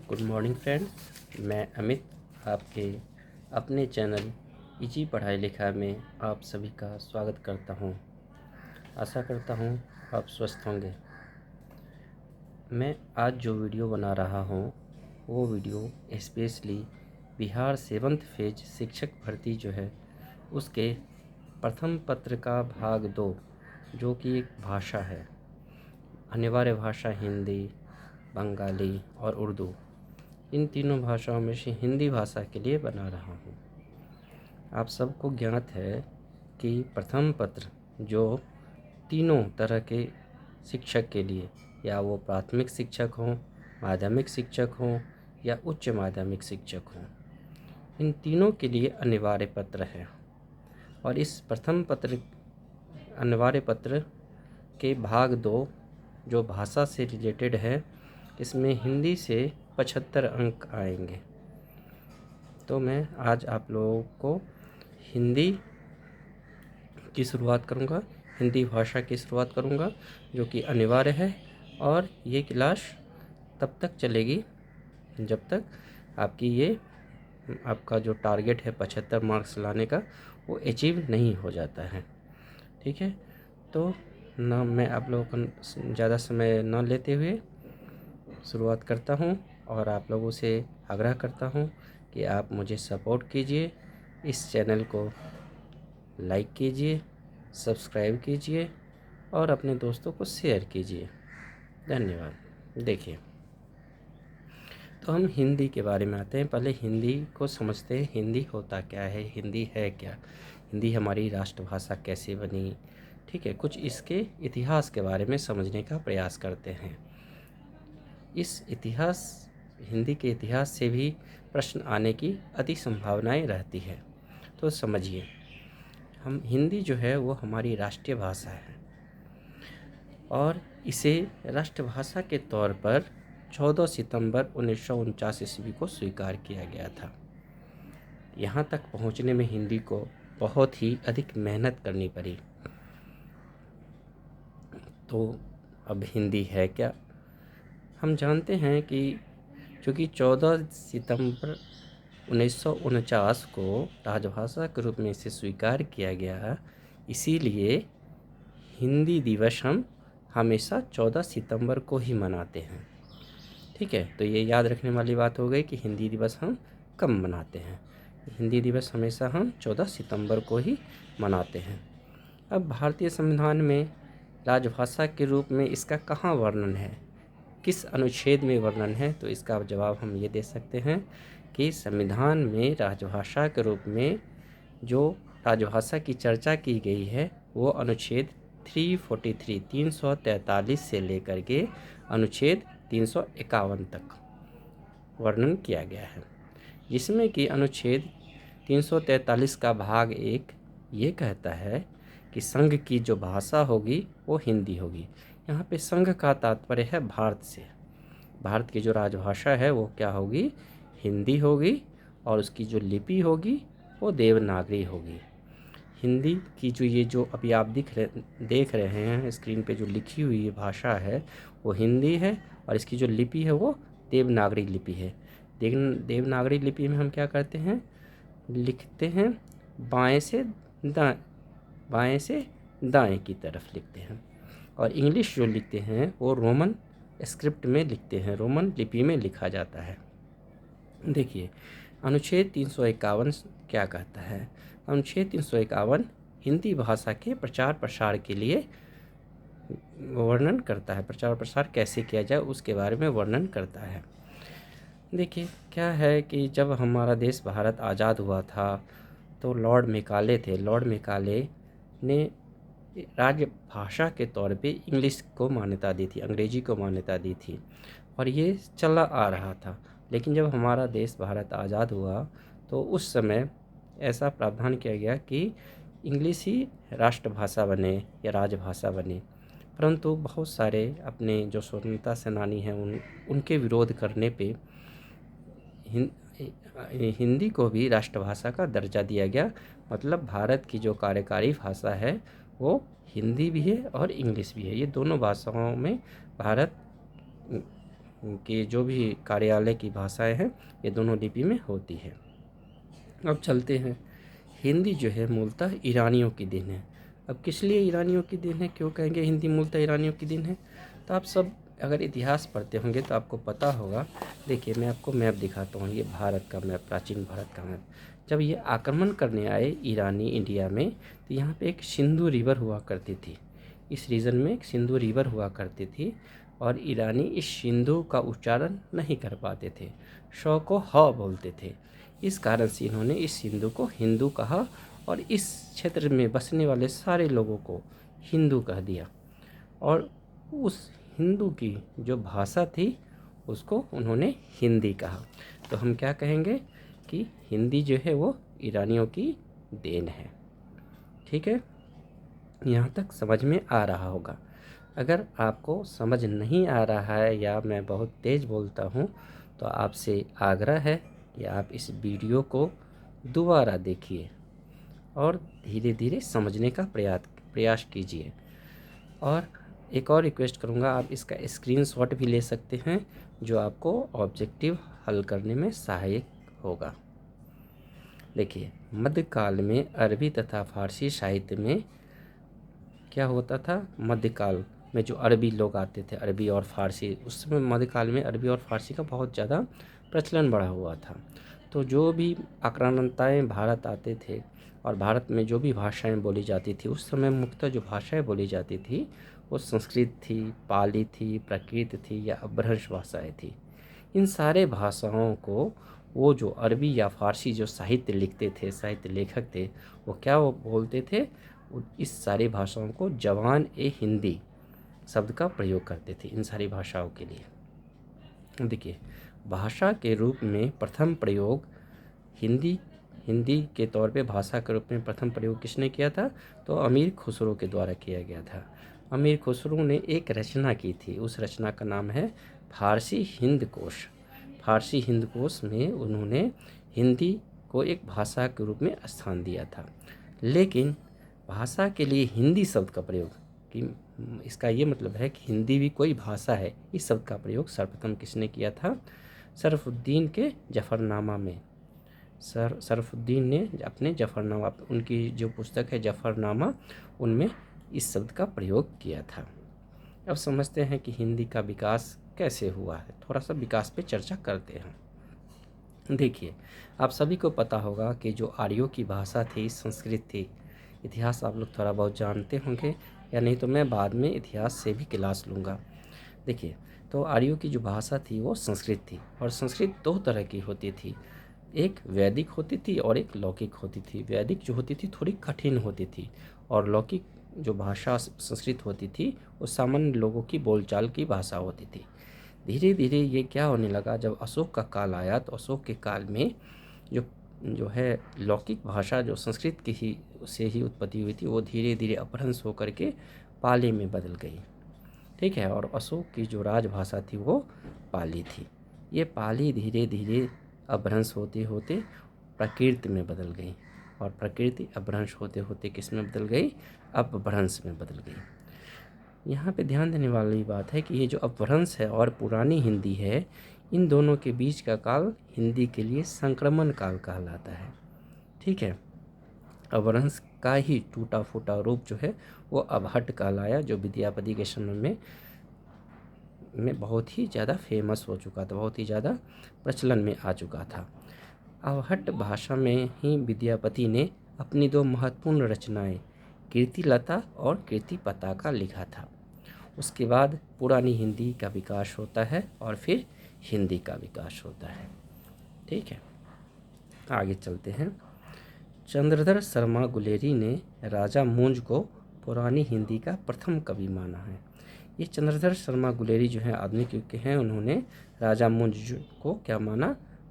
Good morning friends, मैं अमित आपके अपने चैनल इजी पढ़ाई लिखाई में आप सभी का स्वागत करता हूं। आशा करता हूं आप स्वस्थ होंगे। मैं आज जो वीडियो बना रहा हूं वो video specially Bihar 7th phase शिक्षक भर्ती जो है उसके प्रथम पत्र का भाग 2 जो कि एक भाषा है, अनिवार्य भाषा हिंदी, बंगाली और उर्दू, इन तीनों भाषाओं में से हिंदी भाषा के लिए बना रहा हूँ। आप सबको ज्ञात है कि प्रथम पत्र जो तीनों तरह के शिक्षक के लिए, या वो प्राथमिक शिक्षक हों, माध्यमिक शिक्षक हों या उच्च माध्यमिक शिक्षक हों, इन तीनों के लिए अनिवार्य पत्र है। और इस प्रथम पत्र अनिवार्य पत्र के भाग 2 जो भाषा से रिलेटेड है, इसमें हिंदी से 75 अंक आएंगे। तो मैं आज आप लोगों को हिंदी की शुरुआत करूंगा, हिंदी भाषा की शुरुआत करूंगा जो कि अनिवार्य है। और ये क्लास तब तक चलेगी जब तक आपका जो टारगेट है 75 मार्क्स लाने का वो अचीव नहीं हो जाता है। ठीक है, तो ना मैं आप लोगों को ज़्यादा समय न लेते हुए शुरुआत करता हूं और आप लोगों से आग्रह करता हूं कि आप मुझे सपोर्ट कीजिए, इस चैनल को लाइक कीजिए, सब्सक्राइब कीजिए और अपने दोस्तों को शेयर कीजिए। धन्यवाद। देखिए, तो हम हिंदी के बारे में आते हैं। पहले हिंदी को समझते हैं, हिंदी होता क्या है, हिंदी है क्या, हिंदी हमारी राष्ट्रभाषा कैसे बनी। ठीक है, कुछ इसके इतिहास के बारे में समझने का प्रयास करते हैं। हिंदी के इतिहास से भी प्रश्न आने की अति संभावनाएं रहती है। तो समझिए, हम हिंदी जो है वो हमारी राष्ट्रीय भाषा है और इसे राष्ट्रभाषा के तौर पर 14 सितंबर 1949 ईस्वी को स्वीकार किया गया था। यहाँ तक पहुँचने में हिंदी को बहुत ही अधिक मेहनत करनी पड़ी। तो अब हिंदी है क्या? हम जानते हैं कि चूँकि 14 सितंबर 1949 को राजभाषा के रूप में इसे स्वीकार किया गया, इसीलिए हिंदी दिवस हम हमेशा 14 सितंबर को ही मनाते हैं। ठीक है, तो ये याद रखने वाली बात हो गई कि हिंदी दिवस हम कब मनाते हैं। हिंदी दिवस हमेशा हम 14 सितंबर को ही मनाते हैं। अब भारतीय संविधान में राजभाषा के रूप में इसका कहाँ वर्णन है, किस अनुच्छेद में वर्णन है? तो इसका जवाब हम ये दे सकते हैं कि संविधान में राजभाषा के रूप में जो राजभाषा की चर्चा की गई है वो अनुच्छेद 343 से लेकर के अनुच्छेद 351 तक वर्णन किया गया है, जिसमें कि अनुच्छेद 343 का भाग 1 ये कहता है कि संघ की जो भाषा होगी वो हिंदी होगी। यहाँ पे संघ का तात्पर्य है भारत से। भारत की जो राजभाषा है वो क्या होगी? हिंदी होगी और उसकी जो लिपि होगी वो देवनागरी होगी। हिंदी की जो अभी आप देख रहे हैं स्क्रीन पे जो लिखी हुई भाषा है वो हिंदी है और इसकी जो लिपि है वो देवनागरी लिपि है। देवनागरी लिपि में हम क्या करते हैं? लिखते हैं बाएं से दाएं की तरफ लिखते हैं। और इंग्लिश जो लिखते हैं वो रोमन स्क्रिप्ट में लिखते हैं, रोमन लिपि में लिखा जाता है। देखिए, अनुच्छेद 351 क्या कहता है? अनुच्छेद 351 हिंदी भाषा के प्रचार प्रसार के लिए वर्णन करता है। प्रचार प्रसार कैसे किया जाए उसके बारे में वर्णन करता है। देखिए, क्या है कि जब हमारा देश भारत आज़ाद हुआ था तो लॉर्ड मेकाले थे। लॉर्ड मेकाले ने राज्य भाषा के तौर पे इंग्लिश को मान्यता दी थी, अंग्रेजी को मान्यता दी थी और ये चला आ रहा था। लेकिन जब हमारा देश भारत आज़ाद हुआ तो उस समय ऐसा प्रावधान किया गया कि इंग्लिश ही राष्ट्रभाषा बने या राजभाषा बने। परंतु बहुत सारे अपने जो स्वतंत्रता सेनानी हैं उनके विरोध करने पे हिंदी को भी राष्ट्रभाषा का दर्जा दिया गया। मतलब भारत की जो कार्यकारी भाषा है वो हिंदी भी है और इंग्लिश भी है। ये दोनों भाषाओं में भारत की जो भी कार्यालय की भाषाएं हैं ये दोनों लिपि में होती है। अब चलते हैं, हिंदी जो है मूलतः ईरानियों की देन है। अब किस लिए ईरानियों की देन है, क्यों कहेंगे हिंदी मूलतः ईरानियों की देन है? तो आप सब अगर इतिहास पढ़ते होंगे तो आपको पता होगा। देखिए मैं आपको मैप दिखाता हूँ, ये भारत का मैप, प्राचीन भारत का मैप। जब ये आक्रमण करने आए ईरानी इंडिया में, तो यहाँ पे एक सिंधु रिवर हुआ करती थी। इस रीजन में एक सिंधु रिवर हुआ करती थी और ईरानी इस सिंधु का उच्चारण नहीं कर पाते थे, श को ह बोलते थे। इस कारण से इन्होंने इस सिंधु को हिंदू कहा और इस क्षेत्र में बसने वाले सारे लोगों को हिंदू कह दिया। और उस हिंदू की जो भाषा थी उसको उन्होंने हिंदी कहा। तो हम क्या कहेंगे कि हिंदी जो है वो ईरानियों की देन है। ठीक है, यहाँ तक समझ में आ रहा होगा। अगर आपको समझ नहीं आ रहा है या मैं बहुत तेज़ बोलता हूँ तो आपसे आग्रह है कि आप इस वीडियो को दोबारा देखिए और धीरे धीरे समझने का प्रयास कीजिए। और एक और रिक्वेस्ट करूँगा, आप इसका स्क्रीनशॉट भी ले सकते हैं जो आपको ऑब्जेक्टिव हल करने में सहायक होगा। देखिए मध्यकाल में अरबी तथा फारसी साहित्य में क्या होता था, मध्यकाल में जो अरबी लोग आते थे, अरबी और फारसी, उस समय मध्यकाल में अरबी और फारसी का बहुत ज़्यादा प्रचलन बढ़ा हुआ था। तो जो भी आक्रांताएँ भारत आते थे और भारत में जो भी भाषाएं बोली जाती थी, उस समय मुख्यतः जो भाषाएं बोली जाती थी वो संस्कृत थी, पाली थी, प्राकृत थी या अपभ्रंश भाषाएँ थी। इन सारे भाषाओं को वो जो अरबी या फारसी जो साहित्य लिखते थे, साहित्य लेखक थे, वो क्या वो बोलते थे, इस सारी भाषाओं को जवान ए हिंदी शब्द का प्रयोग करते थे इन सारी भाषाओं के लिए। देखिए भाषा के रूप में प्रथम प्रयोग हिंदी हिंदी के तौर पे भाषा के रूप में प्रथम प्रयोग किसने किया था, तो अमीर खुसरो के द्वारा किया गया था। अमीर खुसरो ने एक रचना की थी, उस रचना का नाम है फारसी हिंद कोश। फारसी हिंद कोश में उन्होंने हिंदी को एक भाषा के रूप में स्थान दिया था। लेकिन भाषा के लिए हिंदी शब्द का प्रयोग, कि इसका ये मतलब है कि हिंदी भी कोई भाषा है, इस शब्द का प्रयोग सर्वप्रथम किसने किया था, शरफुद्दीन के जफ़रनामा में। शरफुद्दीन ने अपने जफ़रनामा, उनकी जो पुस्तक है जफ़रनामा, उनमें इस शब्द का प्रयोग किया था। अब समझते हैं कि हिंदी का विकास कैसे हुआ है, थोड़ा सा विकास पे चर्चा करते हैं। देखिए आप सभी को पता होगा कि जो आर्यों की भाषा थी संस्कृत थी। इतिहास आप लोग थोड़ा बहुत जानते होंगे, या नहीं तो मैं बाद में इतिहास से भी क्लास लूँगा। देखिए तो आर्यों की जो भाषा थी वो संस्कृत थी, और संस्कृत दो तरह की होती थी, एक वैदिक होती थी और एक लौकिक होती थी। वैदिक जो होती थी थोड़ी कठिन होती थी, और लौकिक जो भाषा संस्कृत होती थी वो सामान्य लोगों की बोलचाल की भाषा होती थी। धीरे धीरे ये क्या होने लगा, जब अशोक का काल आया तो अशोक के काल में जो जो है लौकिक भाषा जो संस्कृत की ही से ही उत्पत्ति हुई थी वो धीरे धीरे अपभ्रंश होकर के पाली में बदल गई। ठीक है, और अशोक की जो राजभाषा थी वो पाली थी। ये पाली धीरे धीरे अपभ्रंश होते होते प्राकृत में बदल गई, और प्रकृति अपभ्रंश होते होते किस में बदल गई, अपभ्रंश में बदल गई। यहाँ पे ध्यान देने वाली बात है कि ये जो अपभ्रंश है और पुरानी हिंदी है, इन दोनों के बीच का काल हिंदी के लिए संक्रमण काल कहलाता है। ठीक है, अपभ्रंश का ही टूटा फूटा रूप जो है वो अबहट्ट कहलाया, जो विद्यापति के समय में बहुत ही ज़्यादा फेमस हो चुका था, बहुत ही ज़्यादा प्रचलन में आ चुका था। अबहट्ट भाषा में ही विद्यापति ने अपनी दो महत्वपूर्ण रचनाएं कीर्तिलता और कीर्ति पताका लिखा था। उसके बाद पुरानी हिंदी का विकास होता है और फिर हिंदी का विकास होता है। ठीक है, आगे चलते हैं। चंद्रधर शर्मा गुलेरी ने राजा मूंज को पुरानी हिंदी का प्रथम कवि माना है। ये चंद्रधर शर्मा गुलेरी जो है आधुनिक युग के हैं, उन्होंने राजा मूंज को क्या माना,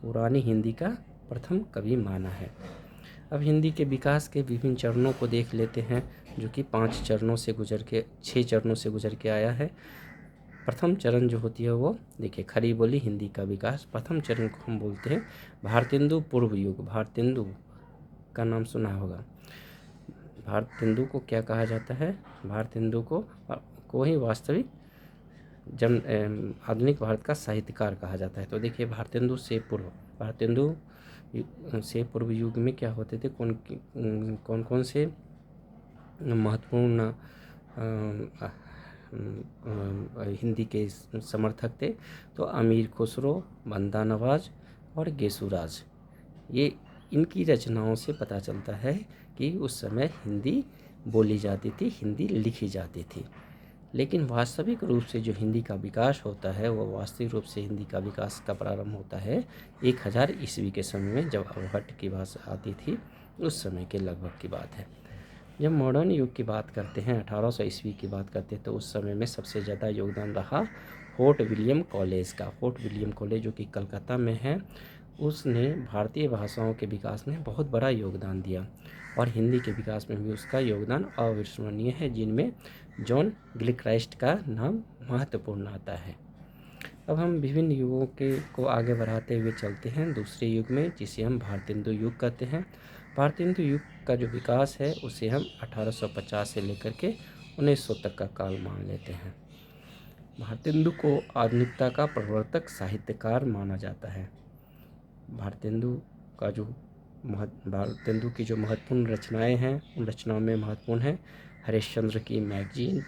पुरानी हिंदी का प्रथम कवि माना है। अब हिंदी के विकास के विभिन्न चरणों को देख लेते हैं, जो कि 6 चरणों से गुजर के आया है। प्रथम चरण जो होती है वो देखिए, खड़ी बोली हिंदी का विकास। प्रथम चरण को हम बोलते हैं भारतेंदु पूर्व युग। भारतेंदु का नाम सुना होगा। भारतेंदु को क्या कहा जाता है, भारतेंदु को ही वास्तविक आधुनिक भारत का साहित्यकार कहा जाता है। तो देखिए, भारतेंदु से पूर्व युग में क्या होते थे, कौन कौन से महत्वपूर्ण हिंदी के समर्थक थे? तो अमीर खुसरो, बंदा नवाज और गेसुराज। ये इनकी रचनाओं से पता चलता है कि उस समय हिंदी बोली जाती थी, हिंदी लिखी जाती थी। लेकिन वास्तविक रूप से जो हिंदी का विकास होता है, वो वास्तविक रूप से हिंदी का विकास का प्रारंभ होता है 1000 ईस्वी के समय में, जब अवहट की भाषा आती थी, उस समय के लगभग की बात है। जब मॉडर्न युग की बात करते हैं, 1800 ईस्वी की बात करते हैं, तो उस समय में सबसे ज़्यादा योगदान रहा फोर्ट विलियम कॉलेज का। फोर्ट विलियम कॉलेज जो कि कलकत्ता में है, उसने भारतीय भाषाओं के विकास में बहुत बड़ा योगदान दिया और हिंदी के विकास में भी उसका योगदान अविस्मरणीय है, जिनमें जॉन गिलक्राइस्ट का नाम महत्वपूर्ण आता है। अब हम विभिन्न युगों को आगे बढ़ाते हुए चलते हैं दूसरे युग में, जिसे हम भारतेंदु युग कहते हैं। भारतेंदु युग का जो विकास है, उसे हम 1850 से लेकर के 1900 तक का काल मान लेते हैं। भारतेंदु को आधुनिकता का प्रवर्तक साहित्यकार माना जाता है। भारतेंदु की जो महत्वपूर्ण रचनाएं हैं, उन रचनाओं में महत्वपूर्ण है हरिश्चंद्र की मैगजीन,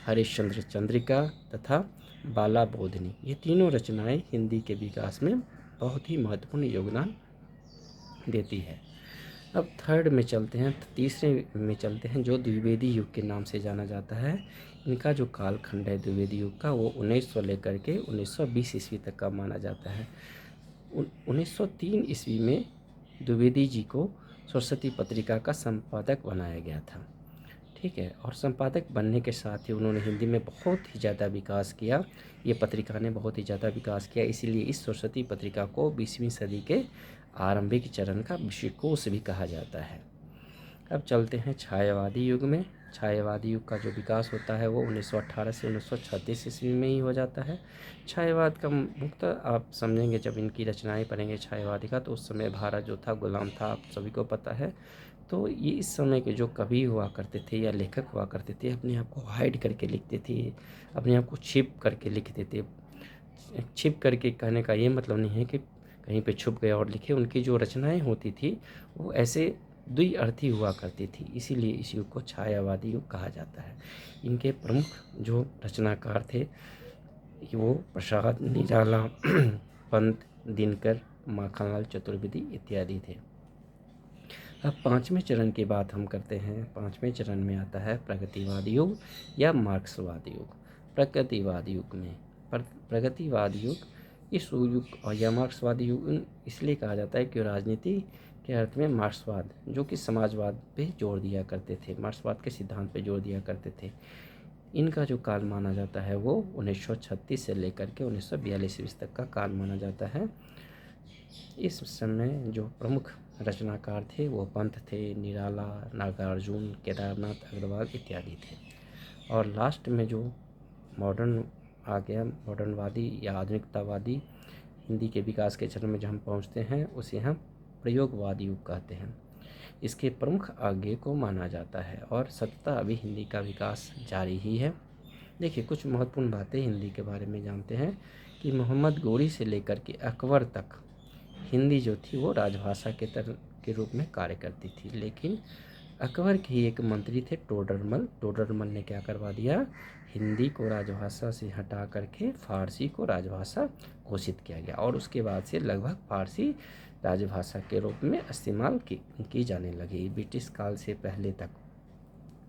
हरिश्चंद्र चंद्रिका तथा बाला बोधनी। ये तीनों रचनाएं हिंदी के विकास में बहुत ही महत्वपूर्ण योगदान देती है। अब थर्ड में चलते हैं, तीसरे में चलते हैं, जो द्विवेदी युग के नाम से जाना जाता है। इनका जो कालखंड है द्विवेदी युग का, वो 1900 लेकर के 1920 ईस्वी तक का माना जाता है। 1903 ईस्वी में द्विवेदी जी को सरस्वती पत्रिका का संपादक बनाया गया था। ठीक है, और संपादक बनने के साथ ही उन्होंने हिंदी में बहुत ही ज़्यादा विकास किया। ये पत्रिका ने बहुत ही ज़्यादा विकास किया, इसीलिए इस सरस्वती पत्रिका को 20वीं सदी के आरंभिक चरण का विश्वकोश भी कहा जाता है। अब चलते हैं छायावादी युग में। छायावादी युग का जो विकास होता है, वो 1918 से 1936 ईस्वी में ही हो जाता है। छायावाद का मुख्य आप समझेंगे जब इनकी रचनाएं पढ़ेंगे छायावादी का, तो उस समय भारत जो था गुलाम था, आप सभी को पता है। तो ये इस समय के जो कवि हुआ करते थे या लेखक हुआ करते थे, अपने आप को हाइड करके लिखते थे, अपने आप को छिप करके लिखते थे। छिप करके कहने का ये मतलब नहीं है कि कहीं पे छुप गया और लिखे। उनकी जो रचनाएं होती थी, वो ऐसे द्विअर्थी हुआ करती थी, इसीलिए इस युग को छायावादी युग कहा जाता है। इनके प्रमुख जो रचनाकार थे, वो प्रसाद, निराला, पंत, दिनकर, माखनलाल चतुर्वेदी इत्यादि थे। अब पाँचवें चरण की बात हम करते हैं। पाँचवें चरण में आता है प्रगतिवाद युग या मार्क्सवाद युग। प्रगतिवाद युग में प्रगतिवाद युग, इस युग या मार्क्सवादी युग इसलिए कहा जाता है कि राजनीति के अर्थ में मार्क्सवाद, जो कि समाजवाद पे जोर दिया करते थे, मार्क्सवाद के सिद्धांत पे जोर दिया करते थे, इनका जो काल माना जाता है वो 1936 से लेकर के 1942 ईस्वी तक का काल माना जाता है। इस समय जो प्रमुख रचनाकार थे वो पंत थे, निराला, नागार्जुन, केदारनाथ अग्रवाल इत्यादि थे। और लास्ट में जो मॉडर्न आ गया, मॉडर्नवादी या आधुनिकतावादी हिंदी के विकास के चरण में जो हम पहुँचते हैं, उसे हम प्रयोगवाद युग कहते हैं। इसके प्रमुख आगे को माना जाता है और सततः अभी हिंदी का विकास जारी ही है। देखिए, कुछ महत्वपूर्ण बातें हिंदी के बारे में जानते हैं कि मोहम्मद गोरी से लेकर के अकबर तक हिंदी जो थी वो राजभाषा के रूप में कार्य करती थी। लेकिन अकबर के ही एक मंत्री थे टोडरमल ने क्या करवा दिया, हिंदी को राजभाषा से हटा करके फारसी को राजभाषा घोषित किया गया और उसके बाद से लगभग फारसी राजभाषा के रूप में इस्तेमाल की जाने लगी। ब्रिटिश काल से पहले तक,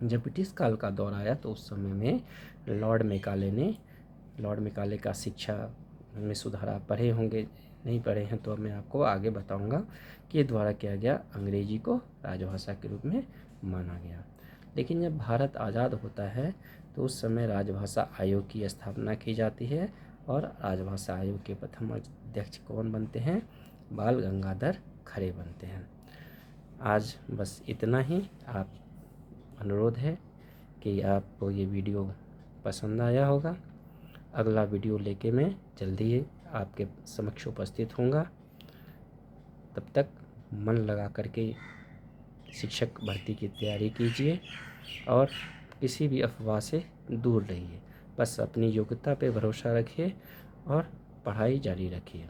जब ब्रिटिश काल का दौर आया तो उस समय में लॉर्ड मेकाले का शिक्षा में सुधार, आप पढ़े होंगे, नहीं पढ़े हैं तो मैं आपको आगे बताऊंगा कि द्वारा किया गया, अंग्रेजी को राजभाषा के रूप में माना गया। लेकिन जब भारत आज़ाद होता है तो उस समय राजभाषा आयोग की स्थापना की जाती है और राजभाषा आयोग के प्रथम अध्यक्ष कौन बनते हैं, बाल गंगाधर खरे बनते हैं। आज बस इतना ही। आप अनुरोध है कि आपको ये वीडियो पसंद आया होगा। अगला वीडियो लेके मैं जल्दी ही आपके समक्ष उपस्थित होऊंगा। तब तक मन लगा करके शिक्षक भर्ती की तैयारी कीजिए और किसी भी अफवाह से दूर रहिए। बस अपनी योग्यता पे भरोसा रखिए और पढ़ाई जारी रखिए।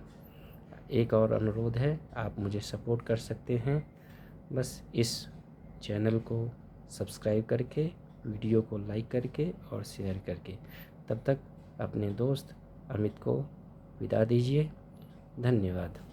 एक और अनुरोध है, आप मुझे सपोर्ट कर सकते हैं बस इस चैनल को सब्सक्राइब करके, वीडियो को लाइक करके और शेयर करके। तब तक अपने दोस्त अमित को विदा दीजिए। धन्यवाद।